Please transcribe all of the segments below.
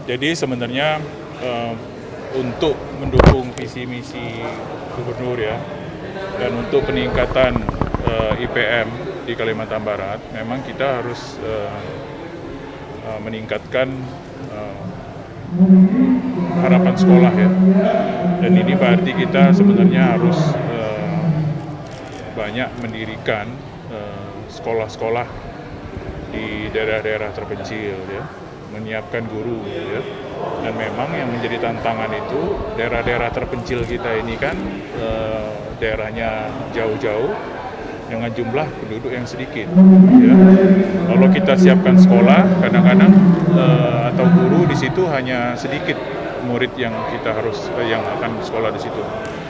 Jadi sebenarnya untuk mendukung visi misi gubernur ya, dan untuk peningkatan IPM di Kalimantan Barat, memang kita harus meningkatkan harapan sekolah ya. Dan ini berarti kita sebenarnya harus banyak mendirikan sekolah-sekolah di daerah-daerah terpencil ya, menyiapkan guru ya. Dan memang yang menjadi tantangan itu daerah-daerah terpencil kita ini kan daerahnya jauh-jauh dengan jumlah penduduk yang sedikit ya. Kalau kita siapkan sekolah kadang-kadang atau guru di situ hanya sedikit murid yang kita harus yang akan sekolah di situ.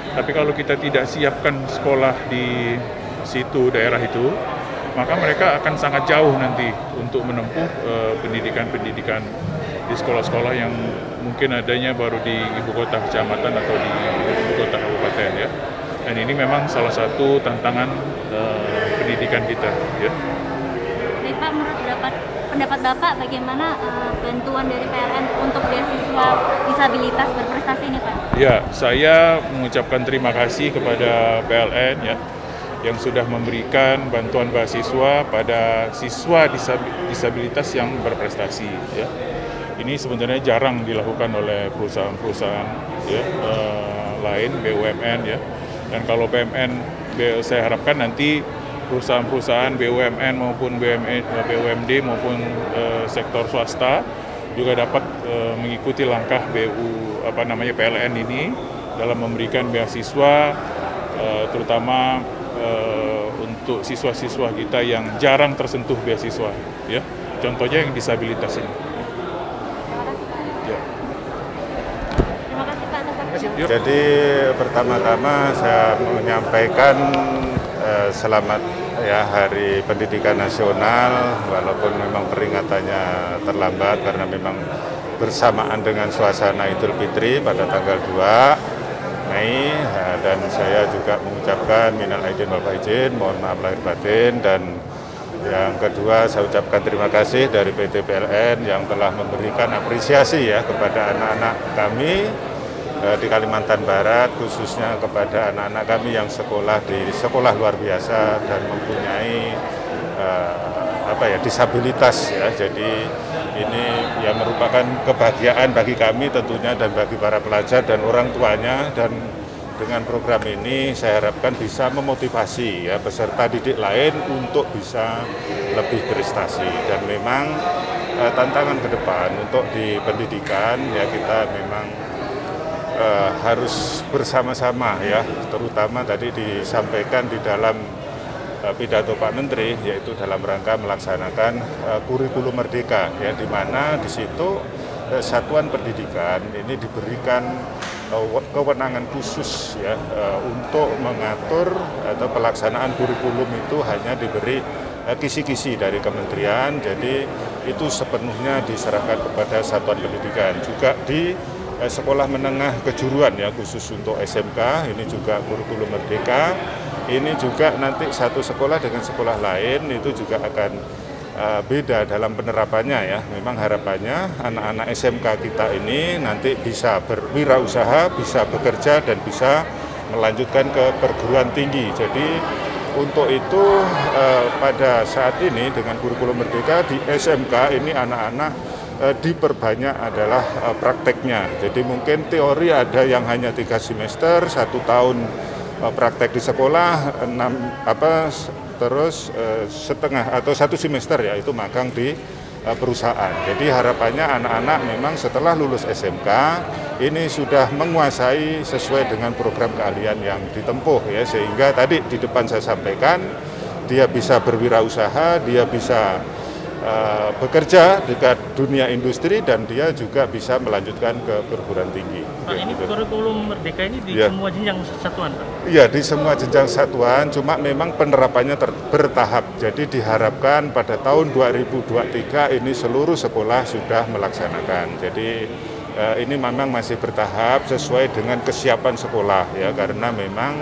Tapi kalau kita tidak siapkan sekolah di situ daerah itu, maka mereka akan sangat jauh nanti untuk menempuh pendidikan-pendidikan di sekolah-sekolah yang mungkin adanya baru di ibu kota kecamatan atau di ibu kota kabupaten ya. Dan ini memang salah satu tantangan pendidikan kita ya. Baik Pak, menurut pendapat Bapak bagaimana bantuan dari PLN untuk beasiswa disabilitas berprestasi ini Pak? Ya, saya mengucapkan terima kasih kepada PLN ya, yang sudah memberikan bantuan beasiswa pada siswa disabilitas yang berprestasi ya. Ini sebenarnya jarang dilakukan oleh perusahaan-perusahaan ya, lain, BUMN ya. Dan kalau saya harapkan nanti perusahaan-perusahaan BUMN maupun BUMD maupun sektor swasta juga dapat mengikuti langkah PLN ini dalam memberikan beasiswa terutama untuk siswa-siswa kita yang jarang tersentuh beasiswa ya. Contohnya yang disabilitas ini. Jadi pertama-tama saya menyampaikan selamat ya Hari Pendidikan Nasional, walaupun memang peringatannya terlambat karena memang bersamaan dengan suasana Idul Fitri pada tanggal 2 Mei, dan saya juga mengucapkan minal aidin wal faizin, mohon maaf lahir batin. Dan yang kedua, saya ucapkan terima kasih dari PT PLN yang telah memberikan apresiasi ya kepada anak-anak kami di Kalimantan Barat, khususnya kepada anak-anak kami yang sekolah di sekolah luar biasa dan mempunyai disabilitas ya. Jadi ini yang merupakan kebahagiaan bagi kami tentunya dan bagi para pelajar dan orang tuanya. Dan dengan program ini saya harapkan bisa memotivasi ya peserta didik lain untuk bisa lebih berprestasi. Dan memang tantangan ke depan untuk di pendidikan ya, kita memang harus bersama-sama ya, terutama tadi disampaikan di dalam pidato Pak Menteri, yaitu dalam rangka melaksanakan kurikulum merdeka ya, di mana di situ satuan pendidikan ini diberikan kewenangan khusus ya untuk mengatur atau pelaksanaan kurikulum itu hanya diberi kisi-kisi dari kementerian. Jadi itu sepenuhnya diserahkan kepada satuan pendidikan. Juga di sekolah menengah kejuruan ya, khusus untuk SMK ini juga kurikulum merdeka. Ini juga nanti satu sekolah dengan sekolah lain itu juga akan beda dalam penerapannya ya. Memang harapannya anak-anak SMK kita ini nanti bisa berwirausaha, bisa bekerja dan bisa melanjutkan ke perguruan tinggi. Jadi untuk itu pada saat ini dengan kurikulum merdeka di SMK ini anak-anak diperbanyak adalah prakteknya. Jadi mungkin teori ada yang hanya 3 semester, 1 tahun praktek di sekolah, terus setengah atau 1 semester ya itu magang di perusahaan. Jadi harapannya anak-anak memang setelah lulus SMK ini sudah menguasai sesuai dengan program keahlian yang ditempuh ya, sehingga tadi di depan saya sampaikan dia bisa berwirausaha, dia bisa bekerja di dunia industri, dan dia juga bisa melanjutkan ke perguruan tinggi. Pak, ini kurikulum merdeka ini di semua jenjang satuan, Pak? Iya, di semua jenjang satuan, cuma memang penerapannya bertahap. Jadi diharapkan pada tahun 2023 ini seluruh sekolah sudah melaksanakan. Jadi ini memang masih bertahap sesuai dengan kesiapan sekolah ya, karena memang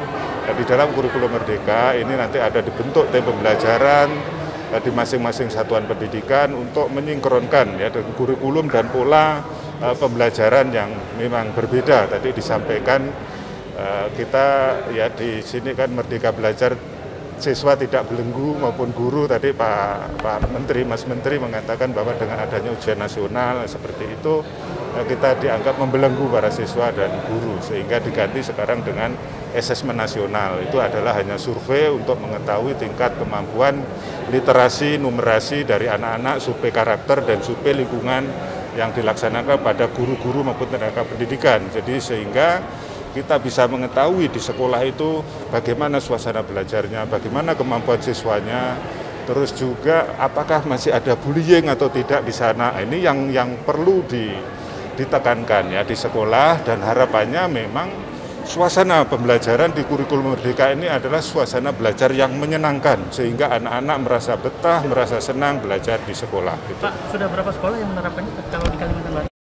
di dalam kurikulum merdeka ini nanti ada dibentuk tim pembelajaran, di masing-masing satuan pendidikan untuk menyinkronkan ya dengan kurikulum dan pola pembelajaran yang memang berbeda. Tadi disampaikan kita ya di sini kan Merdeka Belajar siswa tidak belenggu maupun guru. Tadi Pak Menteri, Mas Menteri mengatakan bahwa dengan adanya ujian nasional seperti itu kita dianggap membelenggu para siswa dan guru, sehingga diganti sekarang dengan asesmen nasional. Itu adalah hanya survei untuk mengetahui tingkat kemampuan literasi, numerasi dari anak-anak, survei karakter dan survei lingkungan yang dilaksanakan pada guru-guru maupun tenaga pendidikan. Jadi sehingga kita bisa mengetahui di sekolah itu bagaimana suasana belajarnya, bagaimana kemampuan siswanya, terus juga apakah masih ada bullying atau tidak di sana. Ini yang perlu ditekankan ya di sekolah, dan harapannya memang suasana pembelajaran di kurikulum Merdeka ini adalah suasana belajar yang menyenangkan sehingga anak-anak merasa betah, merasa senang belajar di sekolah. Pak, sudah berapa sekolah yang menerapkannya kalau di Kalimantan Barat?